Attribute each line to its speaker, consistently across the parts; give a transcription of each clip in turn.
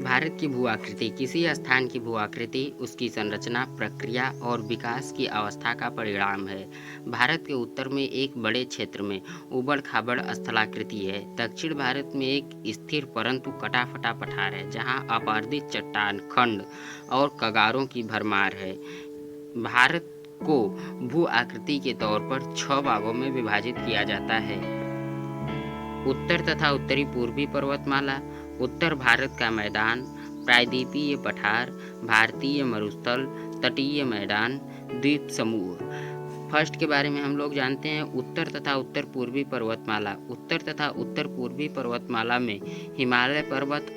Speaker 1: भारत की भू आकृति किसी स्थान की भू आकृति उसकी संरचना, प्रक्रिया और विकास की अवस्था का परिणाम है। भारत के उत्तर में एक बड़े क्षेत्र में ऊबड़-खाबड़ स्थलाकृति है। दक्षिण भारत में एक स्थिर परंतु कटा-फटा पठार है, जहां अपर्दित चट्टान, खंड और कगारों की भरमार है। भारत को भू आकृति के तौर पर 6 भागों में विभाजित किया जाता है। उत्तर तथा उत्तरी पूर्वी पर्वतमाला, उत्तर भारत का मैदान, प्रायद्वीपीय पठार, भारतीय मरुस्थल, तटीय मैदान, द्वीप समूह। फर्स्ट के बारे में हम लोग जानते हैं उत्तर तथा उत्तर पूर्वी पर्वतमाला। उत्तर तथा उत्तर पूर्वी पर्वतमाला में हिमालय पर्वत,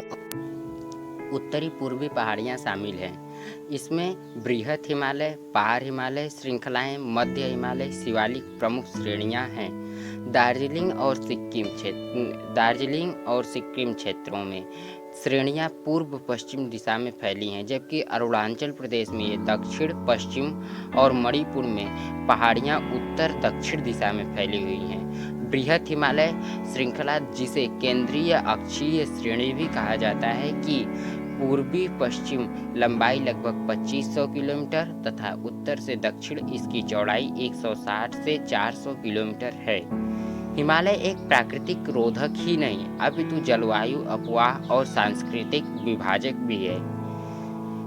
Speaker 1: उत्तरी पूर्वी पहाड़ियाँ शामिल हैं। इसमें बृहत हिमालय, पार हिमालय श्रृंखलाएं, मध्य हिमालय, शिवालिक प्रमुख श्रेणियां हैं। दार्जिलिंग और सिक्किम क्षेत्रों में श्रेणियां पूर्व पश्चिम दिशा में फैली हैं, जबकि अरुणाचल प्रदेश में ये दक्षिण पश्चिम और मणिपुर में पहाड़ियां उत्तर दक्षिण दिशा में फैली हुई हैं। बृहत हिमालय श्रृंखला, जिसे केंद्रीय अक्षीय श्रेणी भी कहा जाता है, की पूर्वी पश्चिम लंबाई लगभग 2500 किलोमीटर तथा उत्तर से दक्षिण इसकी चौड़ाई 160 से 400 किलोमीटर है। हिमालय एक प्राकृतिक रोधक ही नहीं अपितु जलवायु अपवाह और सांस्कृतिक विभाजक भी है।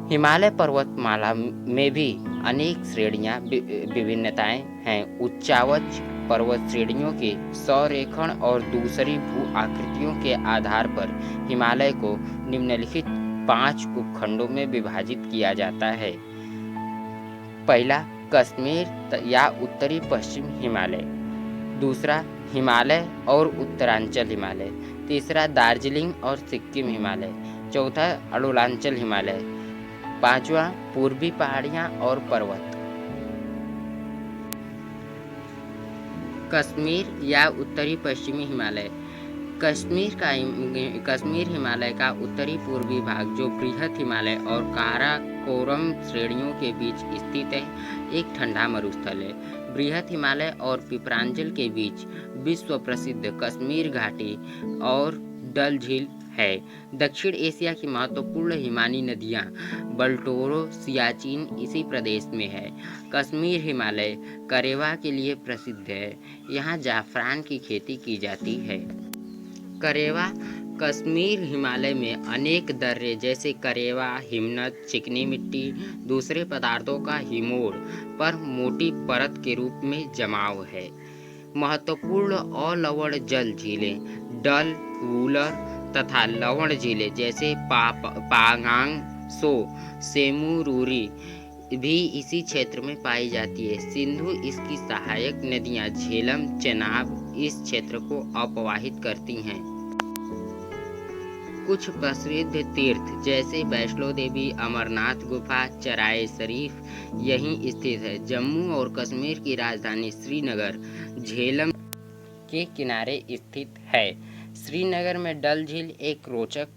Speaker 1: हिमालय पर्वतमाला में भी अनेक श्रेणियां विभिन्नताएं हैं। उच्चावच पर्वत श्रेणियों के संरेखण और दूसरी भू आकृतियों के आधार पर हिमालय को निम्नलिखित 5 उपखंडों में विभाजित किया जाता है। पहला, कश्मीर या उत्तरी पश्चिम हिमालय। दूसरा, हिमालय और उत्तरांचल हिमालय। तीसरा, दार्जिलिंग और सिक्किम हिमालय। चौथा, अरुणाचल हिमालय। पांचवा, पूर्वी पहाड़ियां और पर्वत। कश्मीर या उत्तरी पश्चिमी हिमालय। कश्मीर हिमालय का उत्तरी पूर्वी भाग, जो बृहत हिमालय और काराकोरम श्रेणियों के बीच स्थित है, एक ठंडा मरुस्थल है। बृहत हिमालय और पिपरांचल के बीच विश्व प्रसिद्ध कश्मीर घाटी और डल झील है। दक्षिण एशिया की महत्वपूर्ण हिमानी नदियां बल्टोरो, सियाचिन इसी प्रदेश में है। कश्मीर हिमालय करेवा के लिए प्रसिद्ध है। यहाँ जाफरान की खेती की जाती है। करेवा कश्मीर हिमालय में अनेक दर्रे जैसे करेवा, हिमनद, चिकनी मिट्टी, दूसरे पदार्थों का हिमोड़ पर मोटी परत के रूप में जमाव है। महत्वपूर्ण अलवण जल झीलें डल, वूलर तथा लवण झीलें जैसे पांगांग सो, सेमुरुरी भी इसी क्षेत्र में पाई जाती है। सिंधु इसकी सहायक नदियां झेलम, चेनाब इस क्षेत्र को अपवाहित करती हैं। कुछ प्रसिद्ध तीर्थ जैसे वैष्णो देवी, अमरनाथ गुफा, चराय शरीफ यहीं स्थित है। जम्मू और कश्मीर की राजधानी श्रीनगर झेलम के किनारे स्थित है। श्रीनगर में डल झील एक रोचक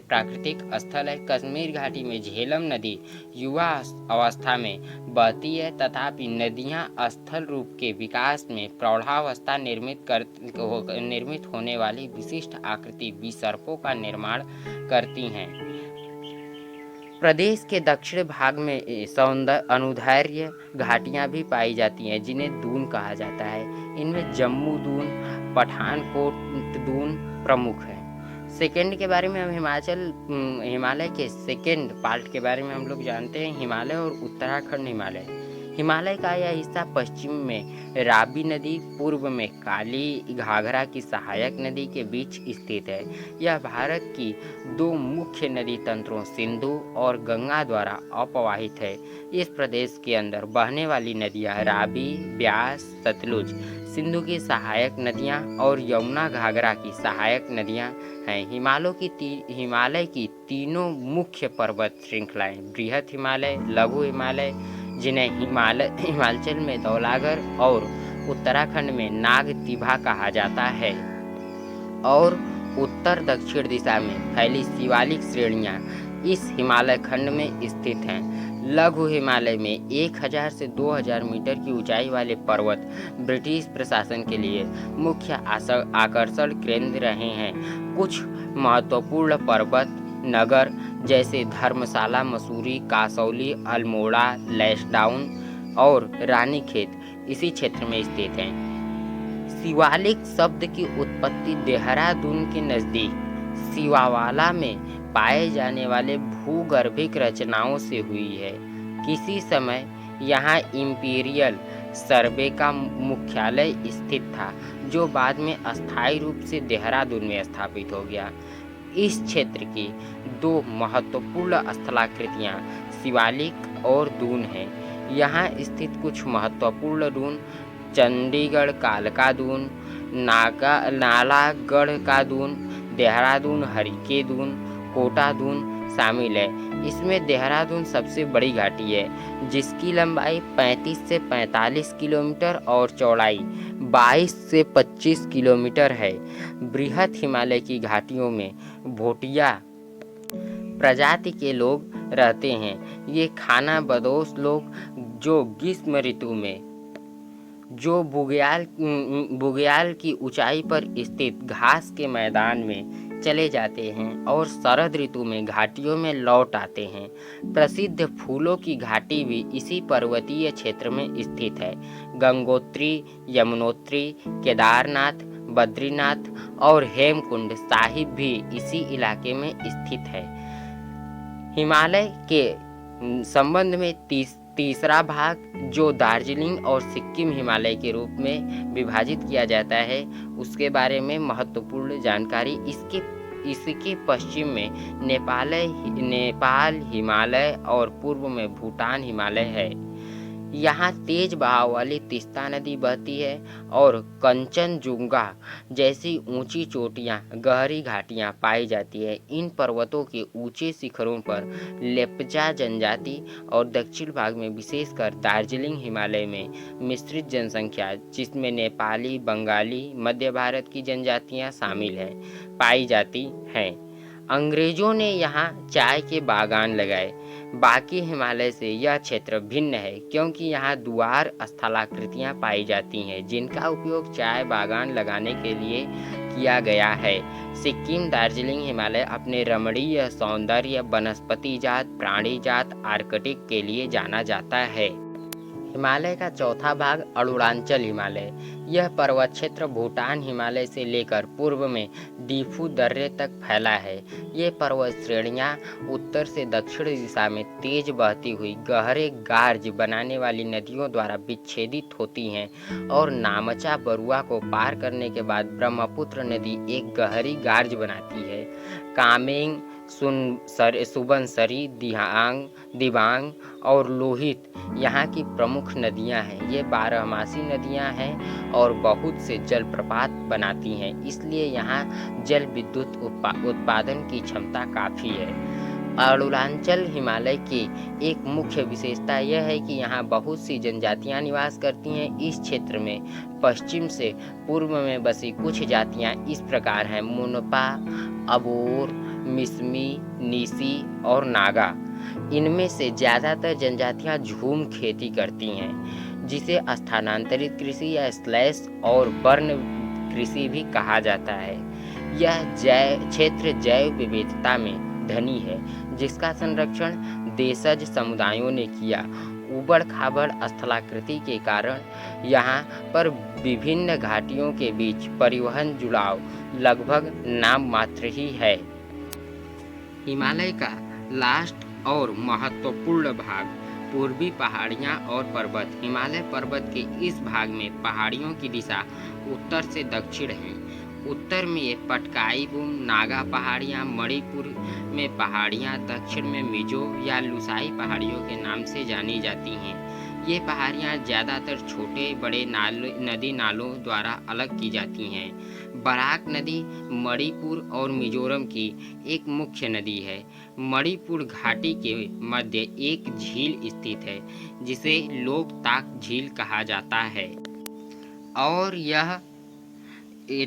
Speaker 1: प्राकृतिक स्थल है। कश्मीर घाटी में झेलम नदी युवा अवस्था में बहती है, तथापि नदियां स्थल रूप के विकास में प्रौढ़ावस्था निर्मित होने वाली विशिष्ट आकृति विसर्पों का निर्माण करती हैं। प्रदेश के दक्षिण भाग में अनुदैर्ध्य घाटियां भी पाई जाती हैं, जिन्हें दून कहा जाता है। इनमें जम्मू दून, पठानकोट दून प्रमुख है। सेकेंड के बारे में हम हिमालय के सेकेंड पार्ट के बारे में हम लोग जानते हैं। हिमालय और उत्तराखंड हिमालय। हिमालय का यह हिस्सा पश्चिम में रावी नदी, पूर्व में काली घाघरा की सहायक नदी के बीच स्थित है। यह भारत की 2 मुख्य नदी तंत्रों सिंधु और गंगा द्वारा अपवाहित है। इस प्रदेश के अंदर बहने वाली नदियां रावी, ब्यास, सतलुज सिंधु की सहायक नदियां और यमुना घाघरा की सहायक नदियां हैं। हिमालय की तीनों मुख्य पर्वत श्रृंखलाएं बृहत हिमालय, लघु हिमालय जिन्हें हिमाचल में धौलागर और उत्तराखंड में नागतिभा कहा जाता है, और उत्तर दक्षिण दिशा में फैली शिवालिक श्रेणियां इस हिमालय खंड में स्थित हैं। लघु हिमालय में 1000 से 2000 मीटर की ऊंचाई वाले पर्वत ब्रिटिश प्रशासन के लिए मुख्य आकर्षण केंद्र रहे हैं। कुछ महत्वपूर्ण पर्वत नगर जैसे धर्मशाला, मसूरी, कासौली, अल्मोड़ा, लैंसडाउन और रानीखेत इसी क्षेत्र में स्थित हैं। शिवालिक शब्द की उत्पत्ति देहरादून के नज़दीक शिवावाला में पाए जाने वाले भूगर्भिक रचनाओं से हुई है। किसी समय यहाँ इंपीरियल सर्वे का मुख्यालय स्थित था, जो बाद में अस्थायी रूप से देहरादून में स्थापित हो गया। इस क्षेत्र की दो महत्वपूर्ण स्थलाकृतियाँ शिवालिक और दून हैं। यहाँ स्थित कुछ महत्वपूर्ण दून चंडीगढ़ कालका दून, नालागढ़ का दून, देहरादून हरिके दून, कोटा दून शामिल है। इसमें देहरादून सबसे बड़ी घाटी है, जिसकी लंबाई 35 से 45 किलोमीटर और चौड़ाई 22 से 25 किलोमीटर है। बृहत हिमालय की घाटियों में भोटिया प्रजाति के लोग रहते हैं। ये खानाबदोश लोग जो ग्रीष्म ऋतु में बुग्याल की ऊंचाई पर स्थित घास के मैदान में चले जाते हैं और शरद ऋतु में घाटियों में लौट आते हैं। प्रसिद्ध फूलों की घाटी भी इसी पर्वतीय क्षेत्र में स्थित है। गंगोत्री, यमुनोत्री, केदारनाथ, बद्रीनाथ और हेमकुंड साहिब भी इसी इलाके में स्थित है। हिमालय के संबंध में तीसरा भाग, जो दार्जिलिंग और सिक्किम हिमालय के रूप में विभाजित किया जाता है, उसके बारे में महत्वपूर्ण जानकारी इसके पश्चिम में नेपाल हिमालय और पूर्व में भूटान हिमालय है। यहाँ तेज बहाव वाली तीस्ता नदी बहती है और कंचनजुंगा जैसी ऊंची चोटियाँ, गहरी घाटियाँ पाई जाती है। इन पर्वतों के ऊंचे शिखरों पर लेप्चा जनजाति और दक्षिण भाग में विशेषकर दार्जिलिंग हिमालय में मिश्रित जनसंख्या, जिसमें नेपाली, बंगाली, मध्य भारत की जनजातियाँ शामिल हैं, पाई जाती हैं। अंग्रेजों ने यहाँ चाय के बागान लगाए। बाकी हिमालय से यह क्षेत्र भिन्न है, क्योंकि यहाँ दुआर स्थलाकृतियाँ पाई जाती हैं, जिनका उपयोग चाय बागान लगाने के लिए किया गया है। सिक्किम, दार्जिलिंग हिमालय अपने रमणीय सौंदर्य, वनस्पति जात, प्राणी जात, आर्कटिक के लिए जाना जाता है। हिमालय का चौथा भाग अरुणाचल हिमालय। यह पर्वत क्षेत्र भूटान हिमालय से लेकर पूर्व में डीफू दर्रे तक फैला है। ये पर्वत श्रेणियाँ उत्तर से दक्षिण दिशा में तेज बहती हुई गहरे गार्ज बनाने वाली नदियों द्वारा विच्छेदित होती हैं और नामचा बरुआ को पार करने के बाद ब्रह्मपुत्र नदी एक गहरी गार्ज बनाती है। कामेंग, सुबनसरी, दिबांग और लोहित यहाँ की प्रमुख नदियाँ हैं। ये 12मासी नदियाँ हैं और बहुत से जलप्रपात बनाती हैं, इसलिए यहाँ जल विद्युत उत्पादन की क्षमता काफ़ी है। अरुणाचल हिमालय की एक मुख्य विशेषता यह है कि यहाँ बहुत सी जनजातियाँ निवास करती हैं। इस क्षेत्र में पश्चिम से पूर्व में बसी कुछ जातियाँ इस प्रकार हैं: मुनपा, अबोर, मिसमी, नीसी और नागा। इनमें से ज़्यादातर जनजातियाँ झूम खेती करती हैं, जिसे स्थानांतरित कृषि या स्लैश और वर्ण कृषि भी कहा जाता है। यह क्षेत्र जैव विविधता में धनी है, जिसका संरक्षण देशज समुदायों ने किया। ऊबड़-खाबड़ स्थलाकृति के कारण यहाँ पर विभिन्न घाटियों के बीच परिवहन जुड़ाव लगभग नाम मात्र ही है। हिमालय का लास्ट और महत्वपूर्ण भाग पूर्वी पहाड़ियाँ और पर्वत। हिमालय पर्वत के इस भाग में पहाड़ियों की दिशा उत्तर से दक्षिण है। उत्तर में ये पटकाई-बुम नागा पहाड़ियाँ, मणिपुर में पहाड़ियाँ, दक्षिण में मिजो या लुसाई पहाड़ियों के नाम से जानी जाती हैं। ये पहाड़ियाँ ज़्यादातर छोटे बड़े नदी नालों द्वारा अलग की जाती हैं। बराक नदी मणिपुर और मिजोरम की एक मुख्य नदी है। मणिपुर घाटी के मध्य एक झील स्थित है, जिसे लोकताक झील कहा जाता है और यह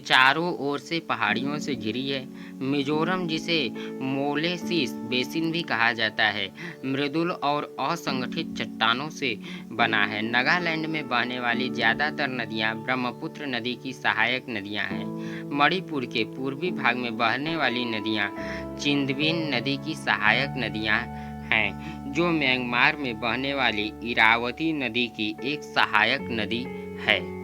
Speaker 1: चारों ओर से पहाड़ियों से घिरी है। मिजोरम, जिसे मोलेसिस बेसिन भी कहा जाता है, मृदुल और असंगठित चट्टानों से बना है। नागालैंड में बहने वाली ज़्यादातर नदियाँ ब्रह्मपुत्र नदी की सहायक नदियाँ हैं। मणिपुर के पूर्वी भाग में बहने वाली नदियाँ चिंदविन नदी की सहायक नदियाँ हैं, जो म्यांमार में बहने वाली इरावती नदी की एक सहायक नदी है।